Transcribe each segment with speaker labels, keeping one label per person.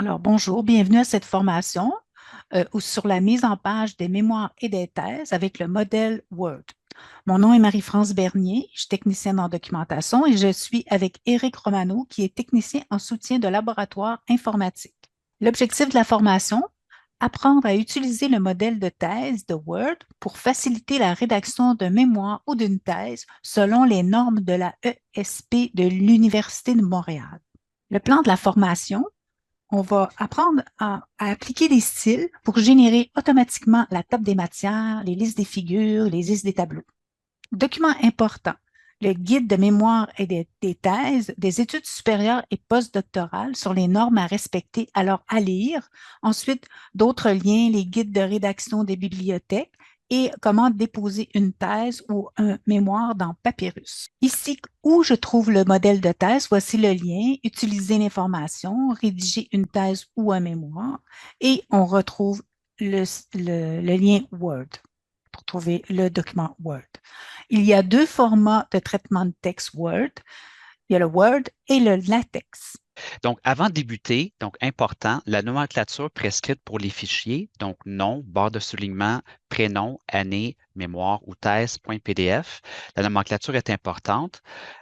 Speaker 1: Alors, bonjour, bienvenue à cette formation sur la mise en page des mémoires et des thèses avec le modèle Word. Mon nom est Marie-France Bernier, je suis technicienne en documentation et je suis avec Éric Romano, qui est technicien en soutien de laboratoire informatique. L'objectif de la formation, apprendre à utiliser le modèle de thèse de Word pour faciliter la rédaction d'un mémoire ou d'une thèse selon les normes de la ESP de l'Université de Montréal. Le plan de la formation, on va apprendre à appliquer des styles pour générer automatiquement la table des matières, les listes des figures, les listes des tableaux. Document important, le guide de mémoire et des thèses, des études supérieures et postdoctorales sur les normes à respecter, alors à lire. Ensuite, d'autres liens, les guides de rédaction des bibliothèques et comment déposer une thèse ou un mémoire dans Papyrus. Ici, où je trouve le modèle de thèse, voici le lien, utiliser l'information, rédiger une thèse ou un mémoire, et on retrouve le lien Word pour trouver le document Word. Il y a deux formats de traitement de texte Word. Il y a le Word et le LaTeX.
Speaker 2: Donc, avant de débuter, donc important, la nomenclature prescrite pour les fichiers, donc nom, barre de soulignement, prénom, année, mémoire ou thèse.pdf. La nomenclature est importante.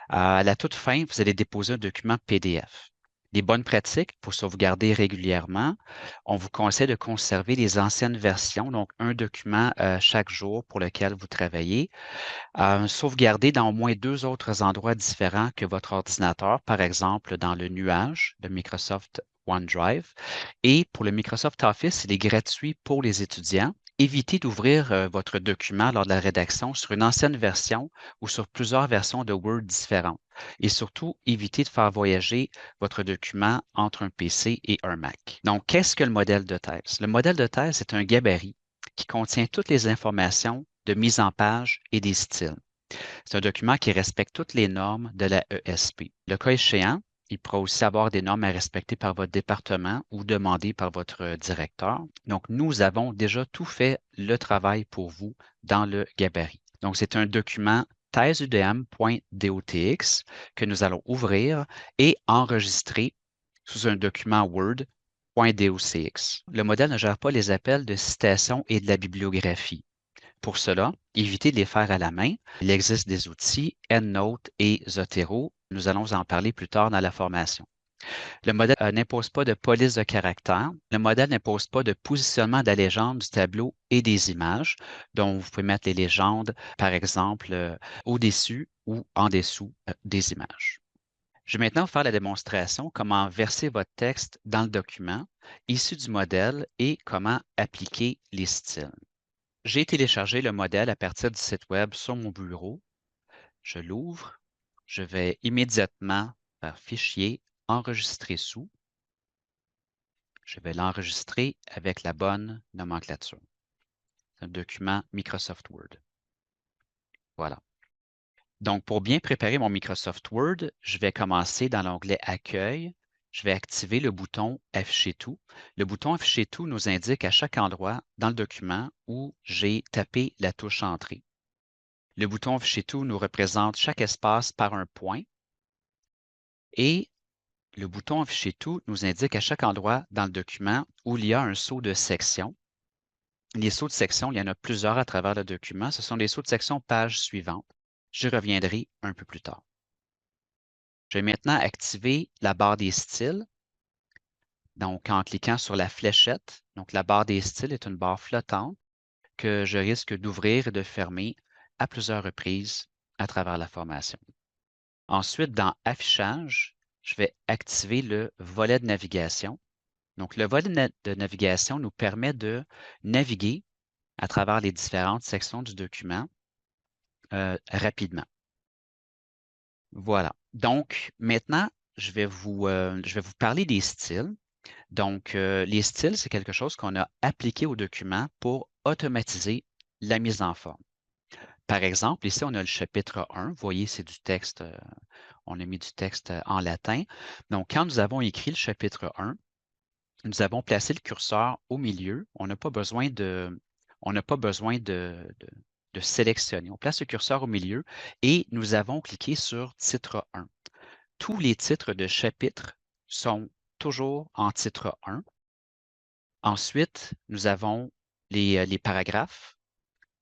Speaker 2: À la toute fin, vous allez déposer un document PDF. Les bonnes pratiques pour sauvegarder régulièrement, on vous conseille de conserver les anciennes versions, donc un document chaque jour pour lequel vous travaillez. Sauvegarder dans au moins deux autres endroits différents que votre ordinateur, par exemple dans le nuage de Microsoft OneDrive. Et pour le Microsoft Office, il est gratuit pour les étudiants. Évitez d'ouvrir votre document lors de la rédaction sur une ancienne version ou sur plusieurs versions de Word différentes. Et surtout, évitez de faire voyager votre document entre un PC et un Mac. Donc, qu'est-ce que le modèle de thèse? Le modèle de thèse est un gabarit qui contient toutes les informations de mise en page et des styles. C'est un document qui respecte toutes les normes de la ESP. Le cas échéant, il pourra aussi avoir des normes à respecter par votre département ou demandées par votre directeur. Donc, nous avons déjà tout fait le travail pour vous dans le gabarit. Donc, c'est un document thèseudm.docx que nous allons ouvrir et enregistrer sous un document Word.docx. Le modèle ne gère pas les appels de citation et de la bibliographie. Pour cela, évitez de les faire à la main. Il existe des outils, EndNote et Zotero. Nous allons en parler plus tard dans la formation. Le modèle n'impose pas de police de caractère. Le modèle n'impose pas de positionnement de la légende du tableau et des images. Donc, vous pouvez mettre les légendes, par exemple, au-dessus ou en dessous des images. Je vais maintenant vous faire la démonstration comment verser votre texte dans le document issu du modèle et comment appliquer les styles. J'ai téléchargé le modèle à partir du site web sur mon bureau. Je l'ouvre. Je vais immédiatement faire Fichier, Enregistrer sous. Je vais l'enregistrer avec la bonne nomenclature. C'est un document Microsoft Word. Voilà. Donc, pour bien préparer mon Microsoft Word, je vais commencer dans l'onglet Accueil. Je vais activer le bouton Afficher tout. Le bouton Afficher tout nous indique à chaque endroit dans le document où j'ai tapé la touche Entrée. Le bouton Afficher tout nous représente chaque espace par un point et le bouton Afficher tout nous indique à chaque endroit dans le document où il y a un saut de section. Les sauts de section, il y en a plusieurs à travers le document. Ce sont les sauts de section page suivante. Je reviendrai un peu plus tard. Je vais maintenant activer la barre des styles. Donc, en cliquant sur la fléchette, donc la barre des styles est une barre flottante que je risque d'ouvrir et de fermer à plusieurs reprises à travers la formation. Ensuite, dans Affichage, je vais activer le volet de navigation. Donc, le volet de navigation nous permet de naviguer à travers les différentes sections du document rapidement. Voilà. Donc, maintenant, je vais vous parler des styles. Donc, les styles, c'est quelque chose qu'on a appliqué au document pour automatiser la mise en forme. Par exemple, ici, on a le chapitre 1. Vous voyez, c'est du texte, on a mis du texte en latin. Donc, quand nous avons écrit le chapitre 1, nous avons placé le curseur au milieu. On n'a pas besoin de sélectionner. On place le curseur au milieu et nous avons cliqué sur titre 1. Tous les titres de chapitre sont toujours en titre 1. Ensuite, nous avons les paragraphes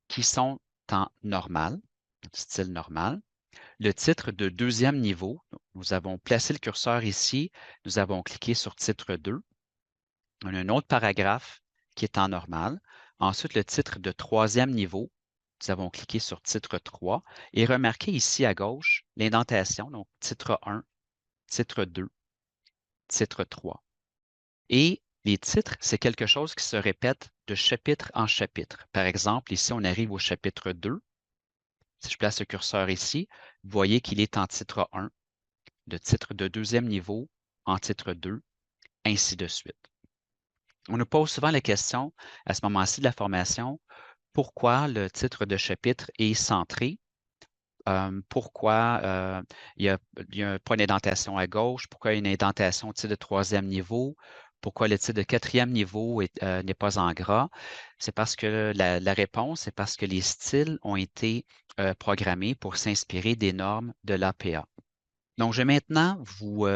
Speaker 2: qui sont en normal, style normal. Le titre de deuxième niveau, nous avons placé le curseur ici, nous avons cliqué sur titre 2. On a un autre paragraphe qui est en normal. Ensuite, le titre de troisième niveau, nous avons cliqué sur titre 3 et remarquez ici à gauche l'indentation, donc titre 1, titre 2, titre 3. Et les titres, c'est quelque chose qui se répète de chapitre en chapitre. Par exemple, ici, on arrive au chapitre 2. Si je place le curseur ici, vous voyez qu'il est en titre 1, de titre de deuxième niveau en titre 2, ainsi de suite. On nous pose souvent la question, à ce moment-ci de la formation, pourquoi le titre de chapitre est centré? Pourquoi il y a pas une indentation à gauche? Pourquoi il y a une indentation au titre de troisième niveau? Pourquoi le titre de quatrième niveau n'est pas en gras? C'est parce que la réponse, c'est parce que les styles ont été programmés pour s'inspirer des normes de l'APA. Donc, je vais maintenant vous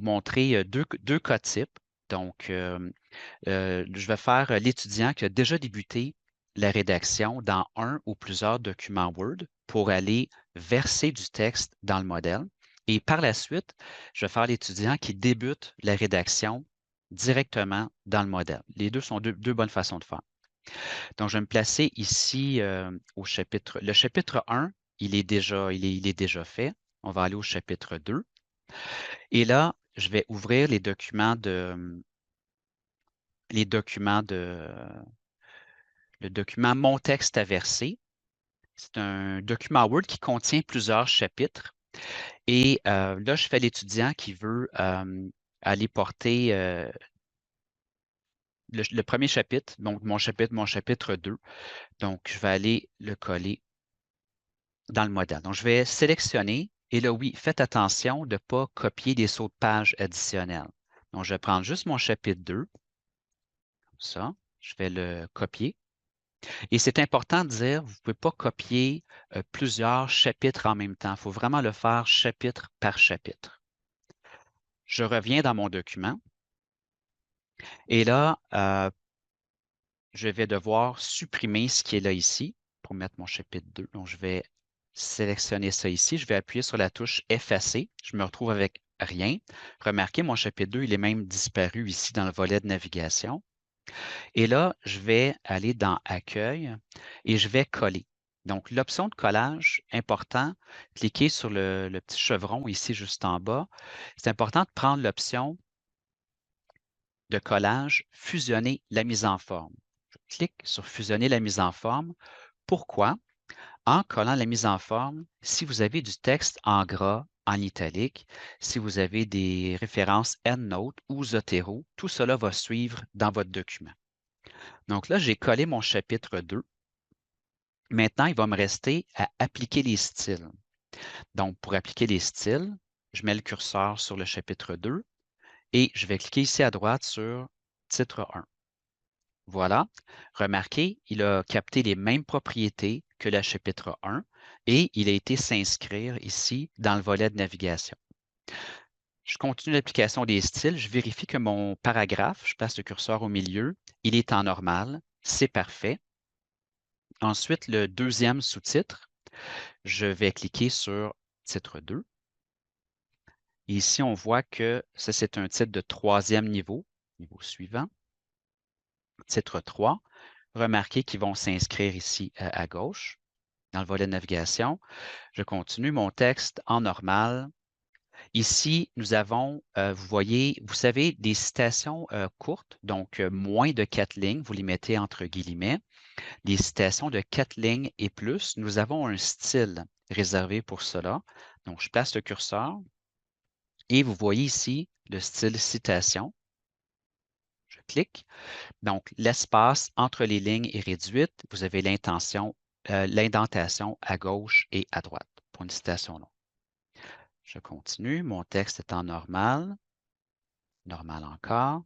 Speaker 2: montrer deux cas types. Donc, je vais faire l'étudiant qui a déjà débuté la rédaction dans un ou plusieurs documents Word pour aller verser du texte dans le modèle. Et par la suite, je vais faire l'étudiant qui débute la rédaction directement dans le modèle. Les deux sont deux bonnes façons de faire. Donc, je vais me placer ici au chapitre. Le chapitre 1, il est déjà fait. On va aller au chapitre 2. Et là, je vais ouvrir le document Mon texte à verser. C'est un document Word qui contient plusieurs chapitres. Et là, je fais l'étudiant qui veut aller porter le premier chapitre, donc mon chapitre 2. Donc, je vais aller le coller dans le modèle. Donc, je vais sélectionner. Et là, oui, faites attention de ne pas copier des sauts de page additionnels. Donc, je vais prendre juste mon chapitre 2. Comme ça, je vais le copier. Et c'est important de dire, vous ne pouvez pas copier plusieurs chapitres en même temps. Il faut vraiment le faire chapitre par chapitre. Je reviens dans mon document et là, je vais devoir supprimer ce qui est là ici pour mettre mon chapitre 2. Donc, je vais sélectionner ça ici. Je vais appuyer sur la touche Effacer. Je me retrouve avec rien. Remarquez, mon chapitre 2, il est même disparu ici dans le volet de navigation. Et là, je vais aller dans Accueil et je vais coller. Donc, l'option de collage, important, cliquez sur le petit chevron ici juste en bas. C'est important de prendre l'option de collage, fusionner la mise en forme. Je clique sur fusionner la mise en forme. Pourquoi? En collant la mise en forme, si vous avez du texte en gras, en italique, si vous avez des références EndNote ou Zotero, tout cela va suivre dans votre document. Donc là, j'ai collé mon chapitre 2. Maintenant, il va me rester à appliquer les styles. Donc, pour appliquer les styles, je mets le curseur sur le chapitre 2 et je vais cliquer ici à droite sur titre 1. Voilà. Remarquez, il a capté les mêmes propriétés que le chapitre 1 et il a été s'inscrire ici dans le volet de navigation. Je continue l'application des styles. Je vérifie que mon paragraphe, je passe le curseur au milieu, il est en normal. C'est parfait. Ensuite, le deuxième sous-titre, je vais cliquer sur titre 2. Et ici, on voit que ça, c'est un titre de troisième niveau, niveau suivant. Titre 3. Remarquez qu'ils vont s'inscrire ici à gauche, dans le volet de navigation. Je continue mon texte en normal. Ici, nous avons, vous voyez, vous savez, des citations courtes, donc moins de 4 lignes, vous les mettez entre guillemets. Des citations de 4 lignes et plus, nous avons un style réservé pour cela. Donc, je place le curseur et vous voyez ici le style citation. Je clique. Donc, l'espace entre les lignes est réduite. Vous avez l'indentation à gauche et à droite pour une citation longue. Je continue. Mon texte est en normal. Normal encore.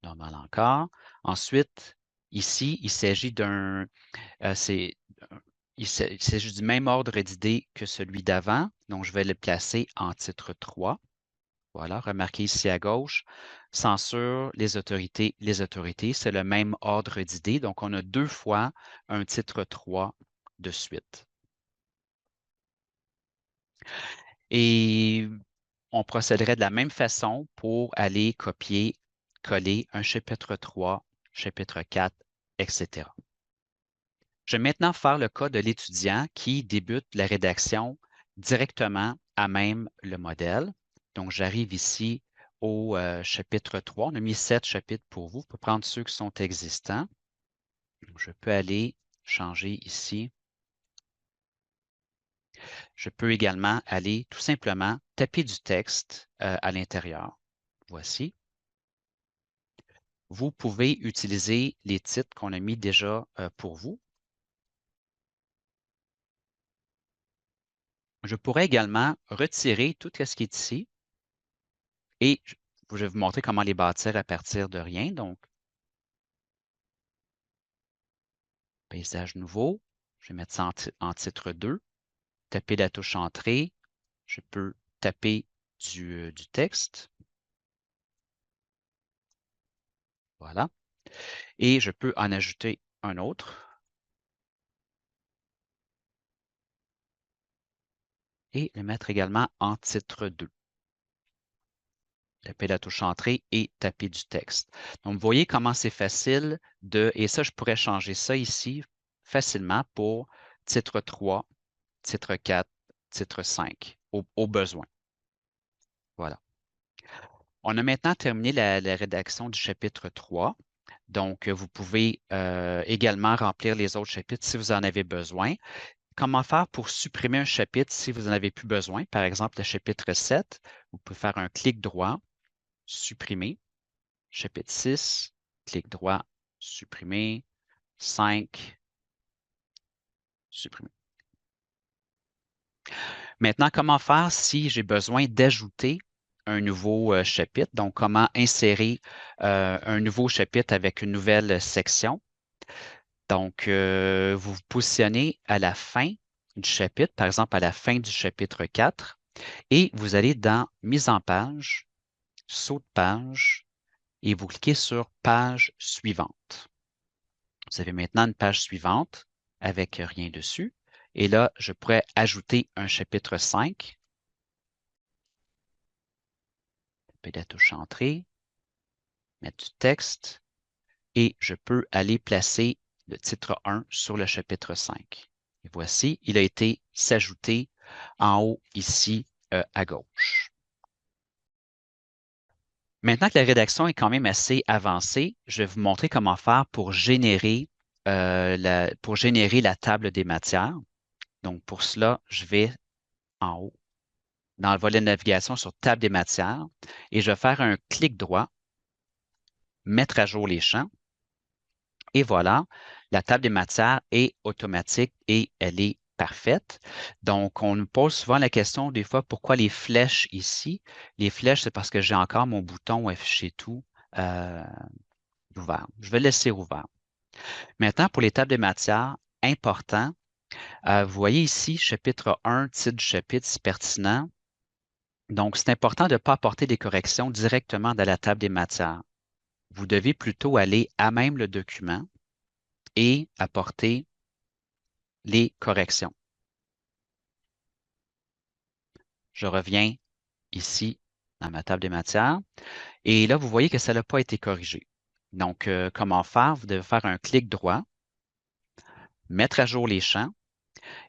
Speaker 2: Normal encore. Ensuite, ici, il s'agit d'un il s'agit du même ordre d'idées que celui d'avant, donc je vais le placer en titre 3. Voilà, remarquez ici à gauche, censure, les autorités, c'est le même ordre d'idées, donc on a 2 fois un titre 3 de suite. Et on procéderait de la même façon pour aller copier, coller un chapitre 3, chapitre 4, etc. Je vais maintenant faire le cas de l'étudiant qui débute la rédaction directement à même le modèle. Donc, j'arrive ici au chapitre 3. On a mis 7 chapitres pour vous. Vous pouvez prendre ceux qui sont existants. Donc, je peux aller changer ici. Je peux également aller tout simplement taper du texte à l'intérieur. Voici. Vous pouvez utiliser les titres qu'on a mis déjà pour vous. Je pourrais également retirer tout ce qui est ici et je vais vous montrer comment les bâtir à partir de rien. Donc, paysage nouveau, je vais mettre ça en titre 2, taper la touche Entrée, je peux taper du texte. Voilà. Et je peux en ajouter un autre. Et le mettre également en titre 2. Taper la touche Entrée et taper du texte. Donc, vous voyez comment c'est facile et ça, je pourrais changer ça ici facilement pour titre 3, titre 4, titre 5, au besoin. Voilà. On a maintenant terminé la rédaction du chapitre 3. Donc, vous pouvez également remplir les autres chapitres si vous en avez besoin. Comment faire pour supprimer un chapitre si vous n'en avez plus besoin? Par exemple, le chapitre 7, vous pouvez faire un clic droit, supprimer. Chapitre 6, clic droit, supprimer. 5, supprimer. Maintenant, comment faire si j'ai besoin d'ajouter un nouveau chapitre? Donc, comment insérer un nouveau chapitre avec une nouvelle section? Donc, vous vous positionnez à la fin du chapitre, par exemple à la fin du chapitre 4, et vous allez dans Mise en page, Saut de page, et vous cliquez sur Page suivante. Vous avez maintenant une page suivante avec rien dessus. Et là, je pourrais ajouter un chapitre 5. Taper la touche Entrée, mettre du texte, et je peux aller placer le titre 1 sur le chapitre 5. Et voici, il a été s'ajouter en haut ici à gauche. Maintenant que la rédaction est quand même assez avancée, je vais vous montrer comment faire pour générer la table des matières. Donc, pour cela, je vais en haut dans le volet de navigation sur Table des matières et je vais faire un clic droit, mettre à jour les champs. Et voilà, la table des matières est automatique et elle est parfaite. Donc, on nous pose souvent la question des fois, pourquoi les flèches ici? Les flèches, c'est parce que j'ai encore mon bouton afficher tout ouvert. Je vais le laisser ouvert. Maintenant, pour les tables des matières, important, vous voyez ici, chapitre 1, titre du chapitre, si pertinent. Donc, c'est important de ne pas apporter des corrections directement dans la table des matières. Vous devez plutôt aller à même le document et apporter les corrections. Je reviens ici dans ma table des matières et là, vous voyez que ça n'a pas été corrigé. Donc, comment faire? Vous devez faire un clic droit, mettre à jour les champs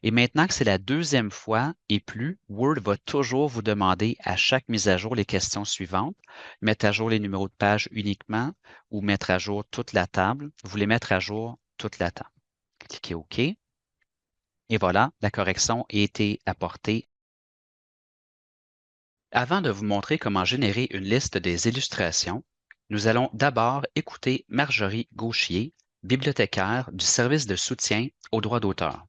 Speaker 2: et maintenant que c'est la deuxième fois et plus, Word va toujours vous demander à chaque mise à jour les questions suivantes. Mettre à jour les numéros de page uniquement ou mettre à jour toute la table. Vous voulez mettre à jour toute la table. Cliquez OK. Et voilà, la correction a été apportée. Avant de vous montrer comment générer une liste des illustrations, nous allons d'abord écouter Marjorie Gauchier, bibliothécaire du service de soutien aux droits d'auteur.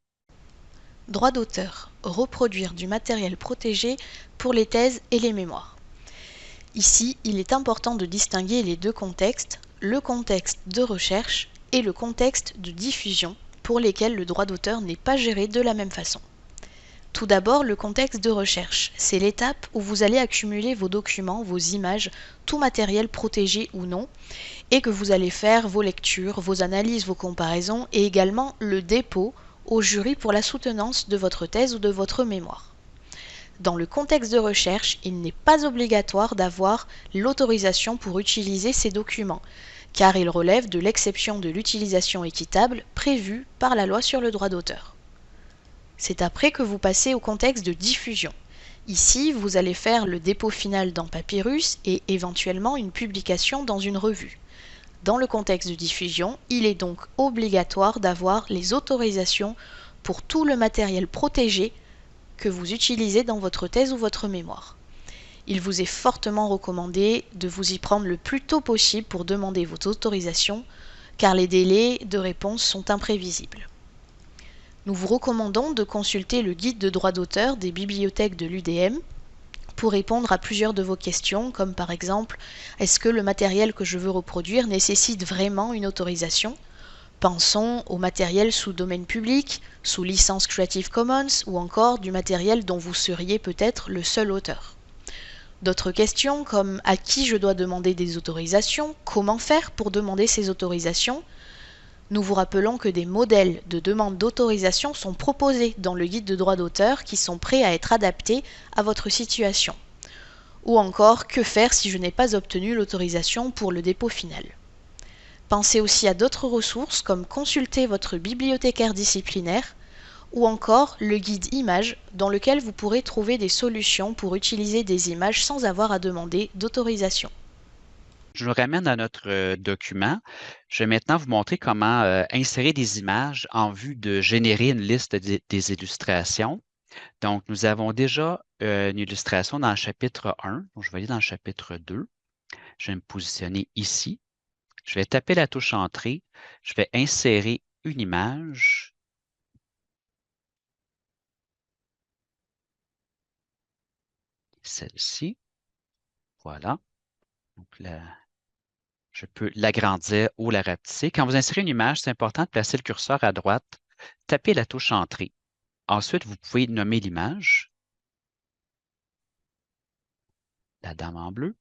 Speaker 3: Droit d'auteur. Reproduire du matériel protégé pour les thèses et les mémoires. Ici, il est important de distinguer les deux contextes, le contexte de recherche et le contexte de diffusion, pour lesquels le droit d'auteur n'est pas géré de la même façon. Tout d'abord, le contexte de recherche. C'est l'étape où vous allez accumuler vos documents, vos images, tout matériel protégé ou non, et que vous allez faire vos lectures, vos analyses, vos comparaisons, et également le dépôt au jury pour la soutenance de votre thèse ou de votre mémoire. Dans le contexte de recherche, il n'est pas obligatoire d'avoir l'autorisation pour utiliser ces documents, car ils relèvent de l'exception de l'utilisation équitable prévue par la loi sur le droit d'auteur. C'est après que vous passez au contexte de diffusion. Ici, vous allez faire le dépôt final dans Papyrus et éventuellement une publication dans une revue. Dans le contexte de diffusion, il est donc obligatoire d'avoir les autorisations pour tout le matériel protégé que vous utilisez dans votre thèse ou votre mémoire. Il vous est fortement recommandé de vous y prendre le plus tôt possible pour demander vos autorisations, car les délais de réponse sont imprévisibles. Nous vous recommandons de consulter le guide de droit d'auteur des bibliothèques de l'UDM pour répondre à plusieurs de vos questions, comme par exemple, est-ce que le matériel que je veux reproduire nécessite vraiment une autorisation ? Pensons au matériel sous domaine public, sous licence Creative Commons ou encore du matériel dont vous seriez peut-être le seul auteur. D'autres questions comme à qui je dois demander des autorisations, comment faire pour demander ces autorisations ? Nous vous rappelons que des modèles de demande d'autorisation sont proposés dans le guide de droit d'auteur qui sont prêts à être adaptés à votre situation. Ou encore, que faire si je n'ai pas obtenu l'autorisation pour le dépôt final ? Pensez aussi à d'autres ressources comme consulter votre bibliothécaire disciplinaire ou encore le guide images dans lequel vous pourrez trouver des solutions pour utiliser des images sans avoir à demander d'autorisation.
Speaker 2: Je nous ramène à notre document. Je vais maintenant vous montrer comment insérer des images en vue de générer une liste des illustrations. Donc, nous avons déjà une illustration dans le chapitre 1. Donc, je vais aller dans le chapitre 2. Je vais me positionner ici. Je vais taper la touche Entrée. Je vais insérer une image. Celle-ci. Voilà. Donc, je peux l'agrandir ou la rapetisser. Quand vous insérez une image, c'est important de placer le curseur à droite, taper la touche Entrée. Ensuite, vous pouvez nommer l'image, la dame en bleu.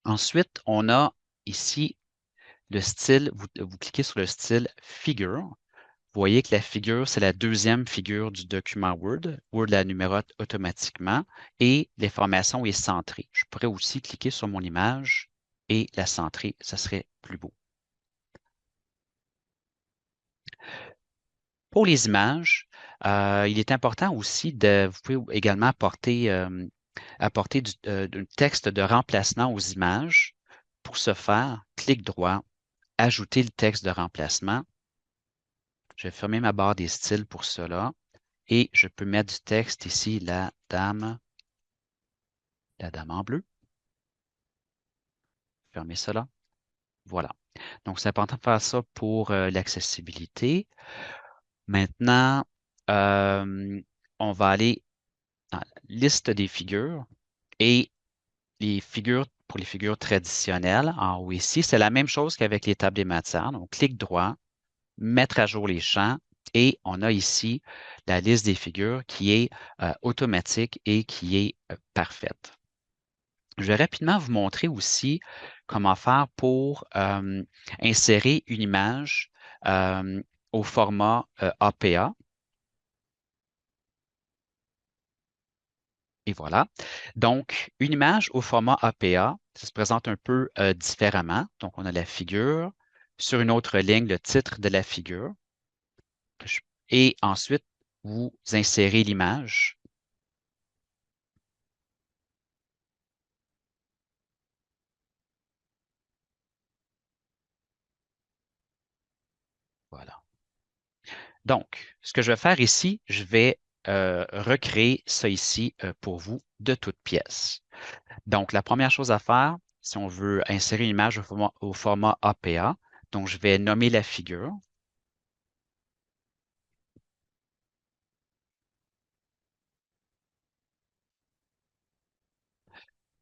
Speaker 2: Ensuite, on a ici le style, vous cliquez sur le style Figure. Vous voyez que la figure, c'est la deuxième figure du document Word. Word la numérote automatiquement et l'information est centrée. Je pourrais aussi cliquer sur mon image et la centrer, ça serait plus beau. Pour les images, il est important aussi vous pouvez également apporter du texte de remplacement aux images. Pour ce faire, clic droit, ajouter le texte de remplacement. Je vais fermer ma barre des styles pour cela et je peux mettre du texte ici, la dame en bleu. Fermer cela. Voilà. Donc, c'est important de faire ça pour l'accessibilité. Maintenant, on va aller dans la liste des figures et pour les figures traditionnelles, en haut ici, c'est la même chose qu'avec les tables des matières. Donc, clic droit, mettre à jour les champs et on a ici la liste des figures qui est automatique et qui est parfaite. Je vais rapidement vous montrer aussi comment faire pour insérer une image au format APA. Et voilà. Donc, une image au format APA, ça se présente un peu différemment. Donc, on a la figure. Sur une autre ligne, le titre de la figure. Et ensuite, vous insérez l'image. Voilà. Donc, ce que je vais faire ici, je vais recréer ça ici pour vous de toutes pièces. Donc, la première chose à faire, si on veut insérer une image au format APA, donc je vais nommer la figure.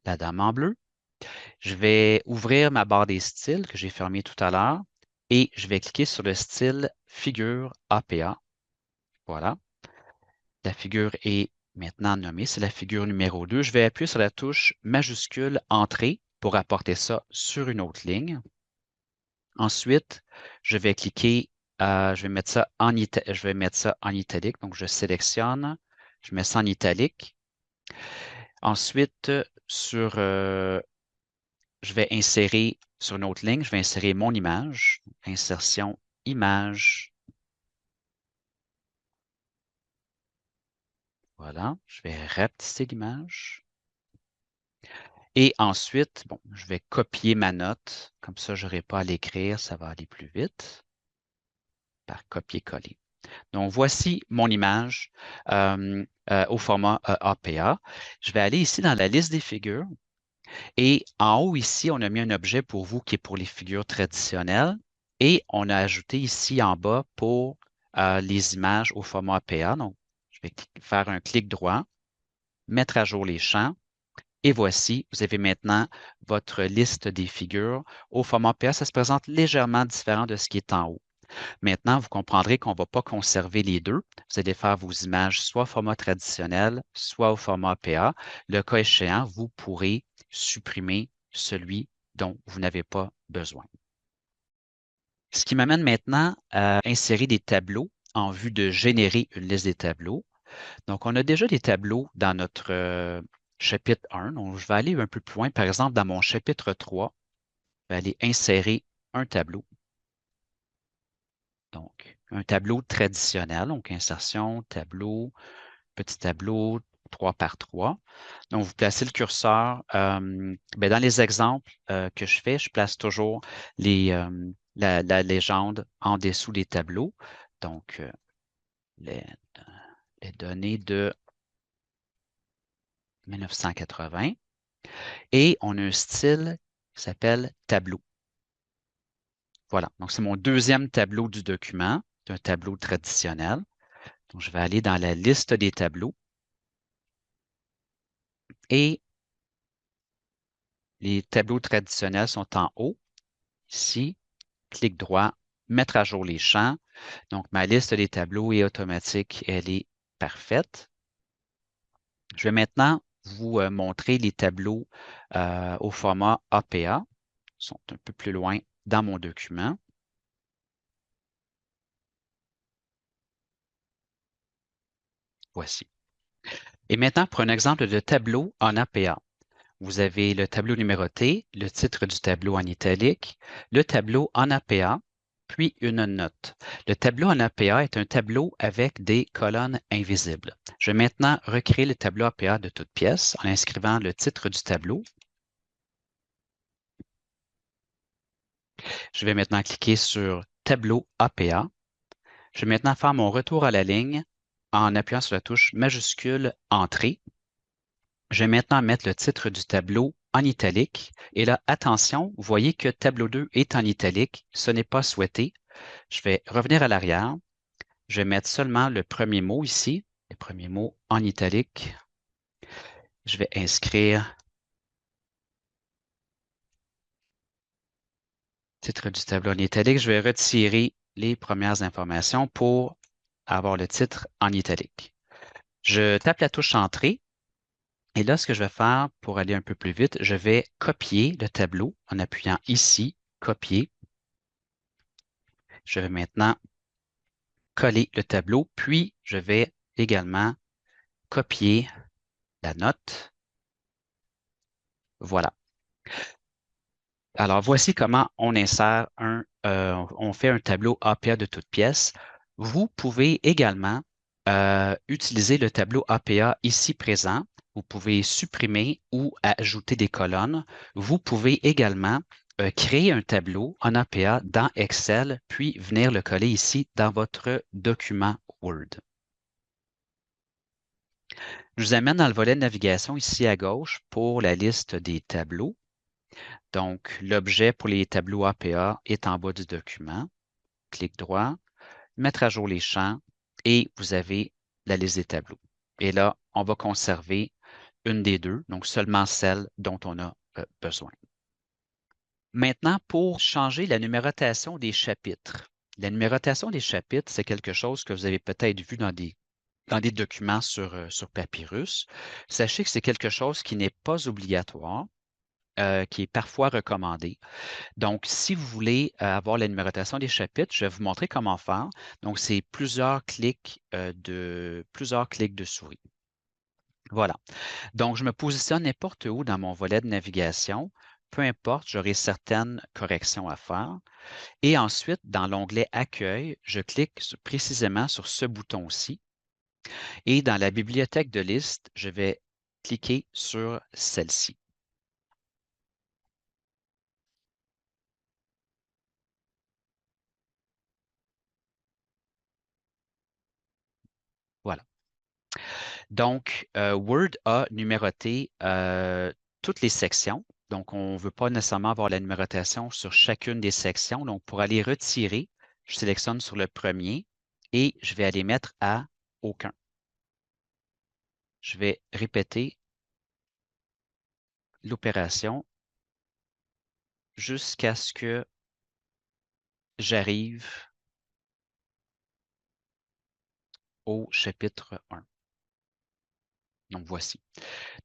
Speaker 2: La dame en bleu. Je vais ouvrir ma barre des styles que j'ai fermée tout à l'heure et je vais cliquer sur le style Figure APA. Voilà. La figure est maintenant nommée, c'est la figure numéro 2. Je vais appuyer sur la touche majuscule Entrée pour apporter ça sur une autre ligne. Ensuite, je vais cliquer, je vais mettre ça en italique. Donc, je sélectionne, je mets ça en italique. Ensuite, je vais insérer sur une autre ligne, je vais insérer mon image. Insertion, image. Voilà, je vais rapetisser l'image. Et ensuite, bon, je vais copier ma note. Comme ça, je n'aurai pas à l'écrire, ça va aller plus vite. Par copier-coller. Donc, voici mon image au format APA. Je vais aller ici dans la liste des figures. Et en haut ici, on a mis un objet pour vous qui est pour les figures traditionnelles. Et on a ajouté ici en bas pour les images au format APA. Donc, je vais faire un clic droit, mettre à jour les champs. Et voici, vous avez maintenant votre liste des figures. Au format APA, ça se présente légèrement différent de ce qui est en haut. Maintenant, vous comprendrez qu'on ne va pas conserver les deux. Vous allez faire vos images soit au format traditionnel, soit au format APA. Le cas échéant, vous pourrez supprimer celui dont vous n'avez pas besoin. Ce qui m'amène maintenant à insérer des tableaux en vue de générer une liste des tableaux. Donc, on a déjà des tableaux dans notre chapitre 1. Donc, je vais aller un peu plus loin. Par exemple, dans mon chapitre 3, je vais aller insérer un tableau. Donc, un tableau traditionnel, donc insertion, tableau, petit tableau, 3 par 3. Donc, vous placez le curseur. Dans les exemples que je fais, je place toujours la légende en dessous des tableaux. Donc, les données de 1980. Et on a un style qui s'appelle tableau. Voilà, donc c'est mon deuxième tableau du document, c'est un tableau traditionnel. Donc, je vais aller dans la liste des tableaux et les tableaux traditionnels sont en haut. Ici, clic droit, mettre à jour les champs. Donc, ma liste des tableaux est automatique, elle est parfaite. Je vais maintenant vous montrer les tableaux au format APA. Ils sont un peu plus loin dans mon document. Voici. Et maintenant, pour un exemple de tableau en APA. Vous avez le tableau numéroté, le titre du tableau en italique, le tableau en APA, puis une note. Le tableau en APA est un tableau avec des colonnes invisibles. Je vais maintenant recréer le tableau APA de toutes pièces en inscrivant le titre du tableau. Je vais maintenant cliquer sur Tableau APA. Je vais maintenant faire mon retour à la ligne en appuyant sur la touche majuscule Entrée. Je vais maintenant mettre le titre du tableau en italique. Et là, attention, vous voyez que tableau 2 est en italique. Ce n'est pas souhaité. Je vais revenir à l'arrière. Je vais mettre seulement le premier mot ici, le premier mot en italique. Je vais inscrire titre du tableau en italique. Je vais retirer les premières informations pour avoir le titre en italique. Je tape la touche Entrée. Et là, ce que je vais faire pour aller un peu plus vite, je vais copier le tableau en appuyant ici, copier. Je vais maintenant coller le tableau, puis je vais également copier la note. Voilà. Alors, voici comment on insère on fait un tableau APA de toutes pièces. Vous pouvez également utiliser le tableau APA ici présent. Vous pouvez supprimer ou ajouter des colonnes. Vous pouvez également créer un tableau en APA dans Excel, puis venir le coller ici dans votre document Word. Je vous amène dans le volet de navigation ici à gauche pour la liste des tableaux. Donc, l'objet pour les tableaux APA est en bas du document. Clic droit, mettre à jour les champs et vous avez la liste des tableaux. Et là, on va conserver une des deux, donc seulement celle dont on a besoin. Maintenant, pour changer la numérotation des chapitres. La numérotation des chapitres, c'est quelque chose que vous avez peut-être vu dans des documents sur Papyrus. Sachez que c'est quelque chose qui n'est pas obligatoire, qui est parfois recommandé. Donc, si vous voulez avoir la numérotation des chapitres, je vais vous montrer comment faire. Donc, c'est plusieurs clics de souris. Voilà. Donc, je me positionne n'importe où dans mon volet de navigation. Peu importe, j'aurai certaines corrections à faire. Et ensuite, dans l'onglet Accueil, je clique précisément sur ce bouton-ci. Et dans la bibliothèque de liste, je vais cliquer sur celle-ci. Voilà. Donc, Word a numéroté toutes les sections. Donc, on ne veut pas nécessairement avoir la numérotation sur chacune des sections. Donc, pour aller retirer, je sélectionne sur le premier et je vais aller mettre à aucun. Je vais répéter l'opération jusqu'à ce que j'arrive au chapitre 1. Donc, voici.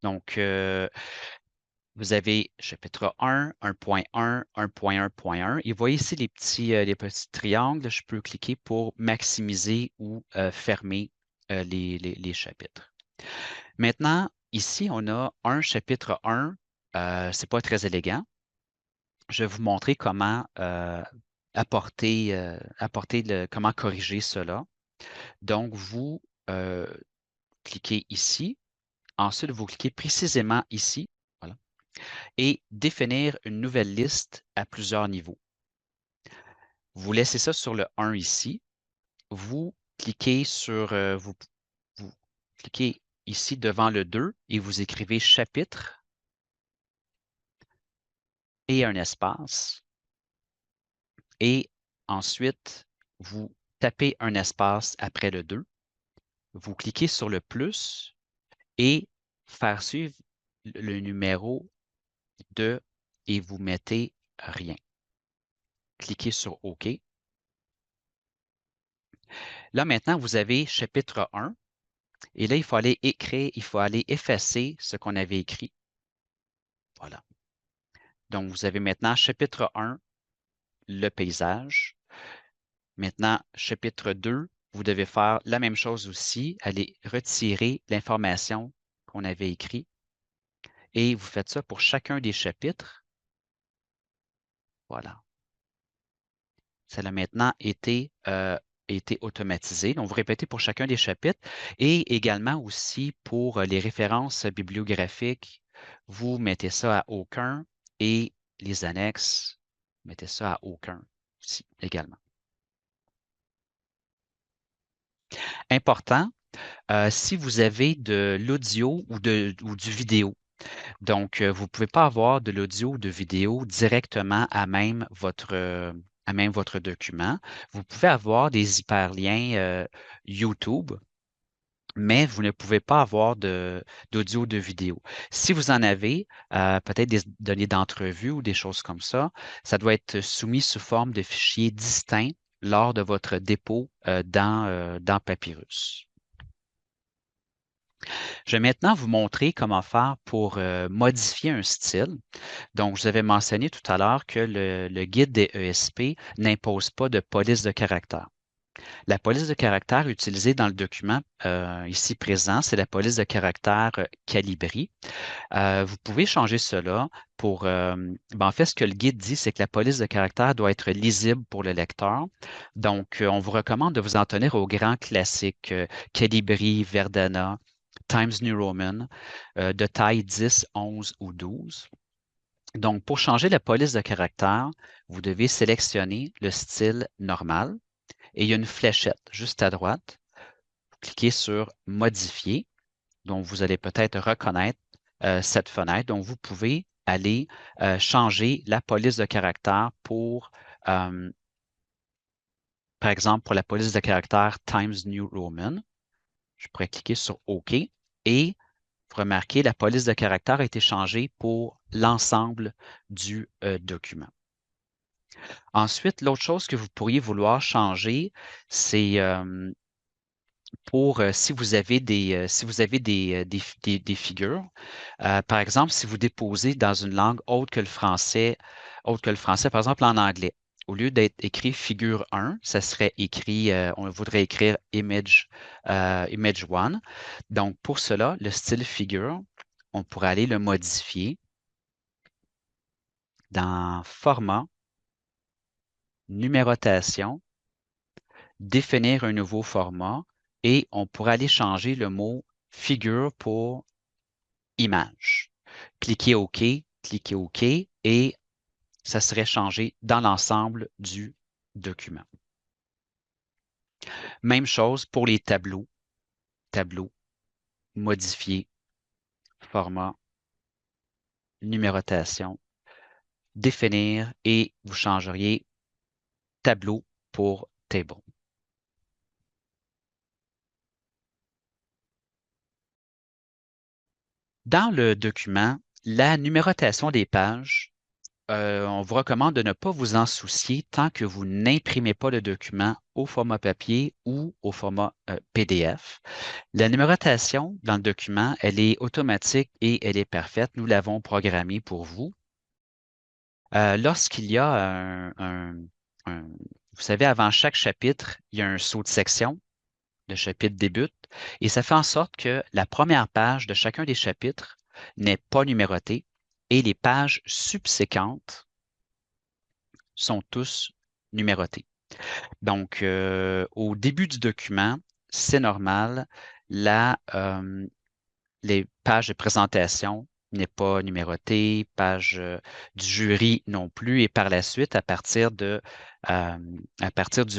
Speaker 2: Donc, vous avez chapitre 1, 1.1, 1.1.1. Et vous voyez ici les petits triangles. Je peux cliquer pour maximiser ou fermer les chapitres. Maintenant, ici, on a un chapitre 1. Ce n'est pas très élégant. Je vais vous montrer comment comment corriger cela. Donc, vous cliquez ici. Ensuite, vous cliquez précisément ici. Voilà. Et définir une nouvelle liste à plusieurs niveaux. Vous laissez ça sur le 1 ici. Vous cliquez vous cliquez ici devant le 2 et vous écrivez chapitre et un espace. Et ensuite, vous tapez un espace après le 2. Vous cliquez sur le plus et faire suivre le numéro de et vous mettez rien. Cliquez sur OK. Là, maintenant, vous avez chapitre 1. Et là, il faut aller écrire, il faut aller effacer ce qu'on avait écrit. Voilà. Donc, vous avez maintenant chapitre 1, le paysage. Maintenant, chapitre 2, vous devez faire la même chose aussi, aller retirer l'information qu'on avait écrite. Et vous faites ça pour chacun des chapitres. Voilà. Ça a maintenant été automatisé. Donc, vous répétez pour chacun des chapitres et également aussi pour les références bibliographiques, vous mettez ça à aucun et les annexes, mettez ça à aucun aussi également. Important, si vous avez de l'audio ou du vidéo, donc vous ne pouvez pas avoir de l'audio ou de vidéo directement à même votre document. Vous pouvez avoir des hyperliens YouTube, mais vous ne pouvez pas avoir d'audio ou de vidéo. Si vous en avez, peut-être des données d'entrevue ou des choses comme ça doit être soumis sous forme de fichiers distincts lors de votre dépôt dans Papyrus. Je vais maintenant vous montrer comment faire pour modifier un style. Donc, je vous avais mentionné tout à l'heure que le guide des ESP n'impose pas de police de caractère. La police de caractère utilisée dans le document ici présent, c'est la police de caractère Calibri. Vous pouvez changer cela pour... en fait, ce que le guide dit, c'est que la police de caractère doit être lisible pour le lecteur. Donc, on vous recommande de vous en tenir aux grands classiques Calibri, Verdana, Times New Roman, de taille 10, 11 ou 12. Donc, pour changer la police de caractère, vous devez sélectionner le style normal et il y a une fléchette juste à droite. Vous cliquez sur Modifier. Donc, vous allez peut-être reconnaître cette fenêtre. Donc, vous pouvez aller changer la police de caractère pour, par exemple, pour la police de caractère Times New Roman. Je pourrais cliquer sur OK et vous remarquez, la police de caractère a été changée pour l'ensemble du document. Ensuite, l'autre chose que vous pourriez vouloir changer, c'est pour si vous avez des figures. Par exemple, si vous déposez dans une langue autre que le français, par exemple en anglais, au lieu d'être écrit figure 1, ça serait écrit, on voudrait écrire image 1. Donc, pour cela, le style figure, on pourrait aller le modifier dans Format, Numérotation, définir un nouveau format et on pourrait aller changer le mot figure pour image. Cliquez OK et ça serait changé dans l'ensemble du document. Même chose pour les tableaux. Tableau, modifier, format, numérotation, définir et vous changeriez tableau pour table. Dans le document, la numérotation des pages, on vous recommande de ne pas vous en soucier tant que vous n'imprimez pas le document au format papier ou au format PDF. La numérotation dans le document, elle est automatique et elle est parfaite. Nous l'avons programmée pour vous. Lorsqu'il y a vous savez, avant chaque chapitre, il y a un saut de section. Le chapitre débute et ça fait en sorte que la première page de chacun des chapitres n'est pas numérotée et les pages subséquentes sont tous numérotées. Donc, au début du document, c'est normal, les pages de présentation n'est pas numérotée, page du jury non plus, et par la suite, à partir du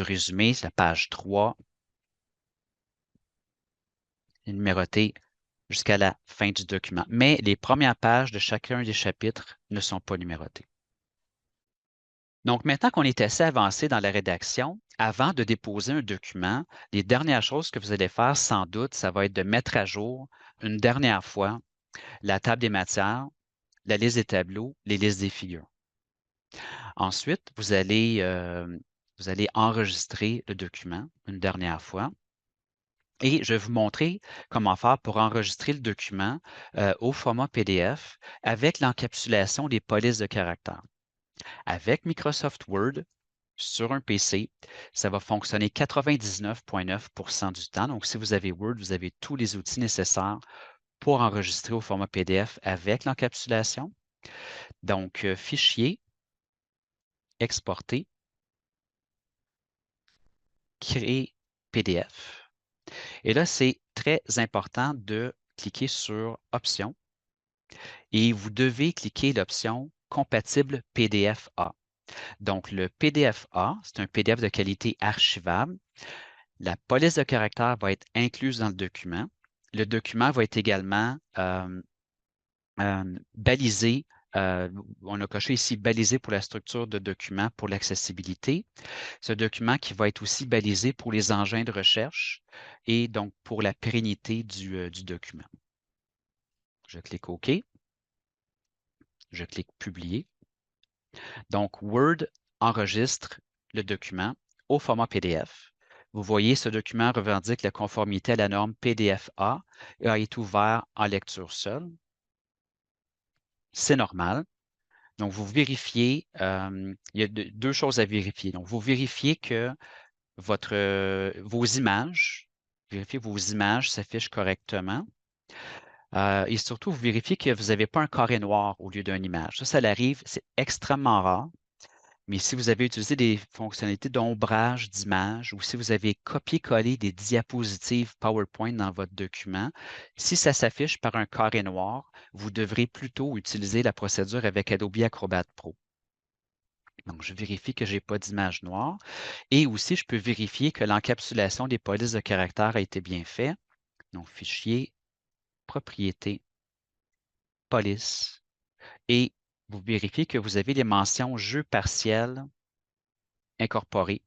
Speaker 2: résumé, c'est la page 3, est numérotée jusqu'à la fin du document. Mais les premières pages de chacun des chapitres ne sont pas numérotées. Donc, maintenant qu'on est assez avancé dans la rédaction, avant de déposer un document, les dernières choses que vous allez faire, sans doute, ça va être de mettre à jour une dernière fois la table des matières, la liste des tableaux, les listes des figures. Ensuite, vous allez enregistrer le document une dernière fois. Et je vais vous montrer comment faire pour enregistrer le document au format PDF avec l'encapsulation des polices de caractère. Avec Microsoft Word, sur un PC, ça va fonctionner 99,9% du temps. Donc, si vous avez Word, vous avez tous les outils nécessaires pour enregistrer au format PDF avec l'encapsulation. Donc, Fichier, Exporter, Créer PDF. Et là, c'est très important de cliquer sur Options et vous devez cliquer l'option Compatible PDF-A. Donc, le PDF-A, c'est un PDF de qualité archivable. La police de caractère va être incluse dans le document. Le document va être également balisé. On a coché ici balisé pour la structure de document pour l'accessibilité. Ce document qui va être aussi balisé pour les engins de recherche et donc pour la pérennité du document. Je clique OK. Je clique Publier. Donc, Word enregistre le document au format PDF. Vous voyez, ce document revendique la conformité à la norme PDF-A et a été ouvert en lecture seule. C'est normal. Donc, vous vérifiez, il y a deux choses à vérifier. Donc, vous vérifiez que vos images s'affichent correctement. Et surtout, vous vérifiez que vous n'avez pas un carré noir au lieu d'une image. Ça arrive, c'est extrêmement rare. Mais si vous avez utilisé des fonctionnalités d'ombrage d'image ou si vous avez copié-collé des diapositives PowerPoint dans votre document, si ça s'affiche par un carré noir, vous devrez plutôt utiliser la procédure avec Adobe Acrobat Pro. Donc, je vérifie que je n'ai pas d'image noire. Et aussi, je peux vérifier que l'encapsulation des polices de caractère a été bien faite. Donc, Fichier, Propriétés, Police. Et vous vérifiez que vous avez les mentions jeu partiel incorporées.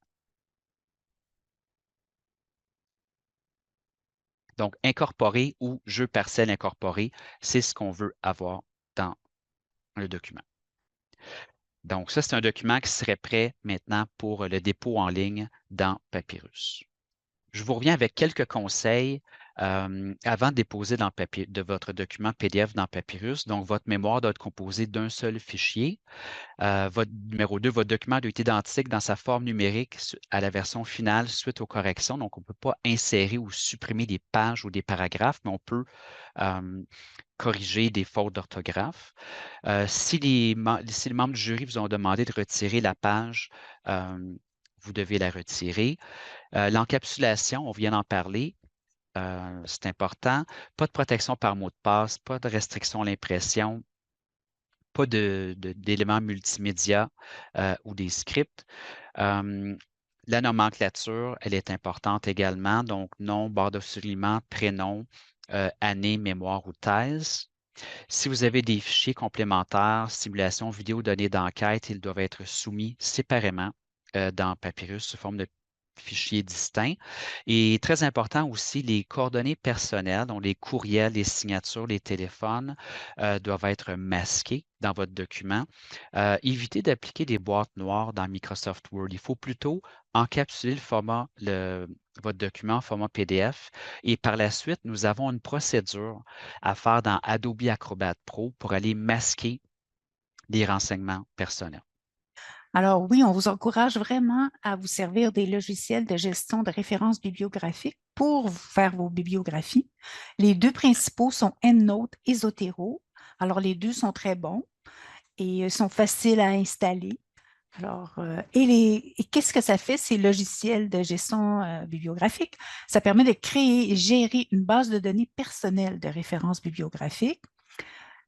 Speaker 2: Donc, incorporé ou jeu partiel incorporé, c'est ce qu'on veut avoir dans le document. Donc, ça, c'est un document qui serait prêt maintenant pour le dépôt en ligne dans Papyrus. Je vous reviens avec quelques conseils avant de déposer de votre document PDF dans Papyrus. Donc, votre mémoire doit être composée d'un seul fichier. Numéro 2, votre document doit être identique dans sa forme numérique à la version finale suite aux corrections. Donc, on ne peut pas insérer ou supprimer des pages ou des paragraphes, mais on peut corriger des fautes d'orthographe. Si les membres du jury vous ont demandé de retirer la page, vous devez la retirer. L'encapsulation, on vient d'en parler. C'est important. Pas de protection par mot de passe, pas de restriction à l'impression, pas d'éléments multimédia ou des scripts. La nomenclature, elle est importante également. Donc, nom, barre de soulignement, prénom, année, mémoire ou thèse. Si vous avez des fichiers complémentaires, simulation, vidéo, données d'enquête, ils doivent être soumis séparément dans Papyrus sous forme de fichiers distincts. Et très important aussi, les coordonnées personnelles, donc les courriels, les signatures, les téléphones, doivent être masqués dans votre document. Évitez d'appliquer des boîtes noires dans Microsoft Word. Il faut plutôt encapsuler votre document en format PDF. Et par la suite, nous avons une procédure à faire dans Adobe Acrobat Pro pour aller masquer les renseignements personnels.
Speaker 1: Alors oui, on vous encourage vraiment à vous servir des logiciels de gestion de références bibliographiques pour faire vos bibliographies. Les deux principaux sont EndNote et Zotero. Alors les deux sont très bons et sont faciles à installer. Alors, et qu'est-ce que ça fait, ces logiciels de gestion bibliographique? Ça permet de créer et gérer une base de données personnelle de références bibliographiques.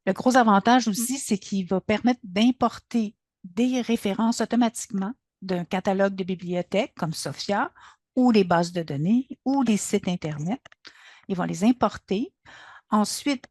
Speaker 1: Le gros avantage aussi, c'est qu'il va permettre d'importer des références automatiquement d'un catalogue de bibliothèques comme Sophia ou les bases de données ou les sites Internet. Ils vont les importer. Ensuite,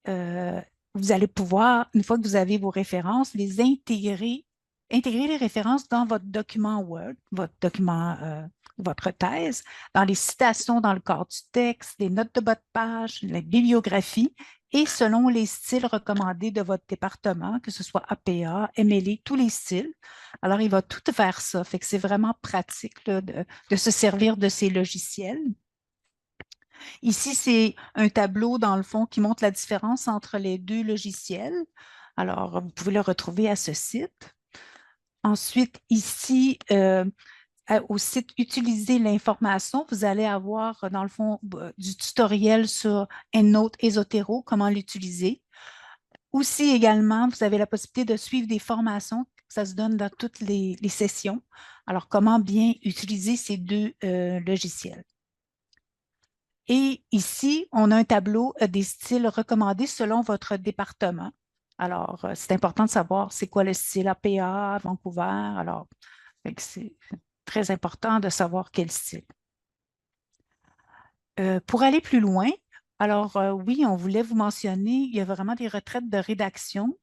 Speaker 1: vous allez pouvoir, une fois que vous avez vos références, les intégrer les références dans votre document Word, votre thèse, dans les citations dans le corps du texte, les notes de bas de page, la bibliographie, et selon les styles recommandés de votre département, que ce soit APA, MLA, tous les styles. Alors, il va tout faire ça. Fait que c'est vraiment pratique là, de se servir de ces logiciels. Ici, c'est un tableau, dans le fond, qui montre la différence entre les deux logiciels. Alors, vous pouvez le retrouver à ce site. Ensuite, ici, au site Utiliser l'information, vous allez avoir, dans le fond, du tutoriel sur EndNote et Zotero, comment l'utiliser. Aussi, également, vous avez la possibilité de suivre des formations. Ça se donne dans toutes les sessions. Alors, comment bien utiliser ces deux logiciels. Et ici, on a un tableau des styles recommandés selon votre département. Alors, c'est important de savoir c'est quoi le style APA à Vancouver. Alors, c'est très important de savoir quel style. Pour aller plus loin, alors oui, on voulait vous mentionner, il y a vraiment des retraites de rédaction.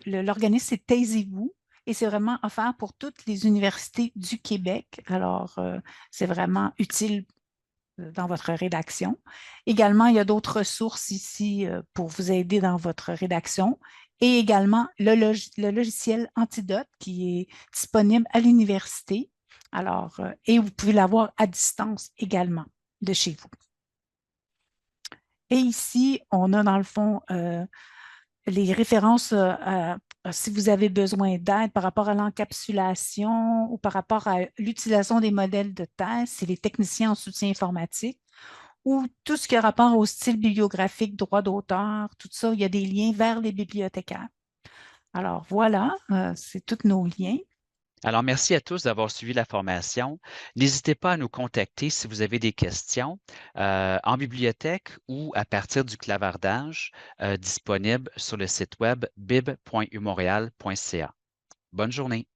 Speaker 1: L'organisme, c'est Taisez-vous et c'est vraiment offert pour toutes les universités du Québec. Alors, c'est vraiment utile dans votre rédaction. Également, il y a d'autres ressources ici pour vous aider dans votre rédaction et également le logiciel Antidote qui est disponible à l'université. Alors, et vous pouvez l'avoir à distance également de chez vous. Et ici, on a dans le fond les références si vous avez besoin d'aide par rapport à l'encapsulation ou par rapport à l'utilisation des modèles de thèse, c'est les techniciens en soutien informatique ou tout ce qui a rapport au style bibliographique, droit d'auteur, tout ça, il y a des liens vers les bibliothécaires. Alors voilà, c'est tous nos liens.
Speaker 2: Alors, merci à tous d'avoir suivi la formation. N'hésitez pas à nous contacter si vous avez des questions en bibliothèque ou à partir du clavardage disponible sur le site web bib.umontréal.ca. Bonne journée.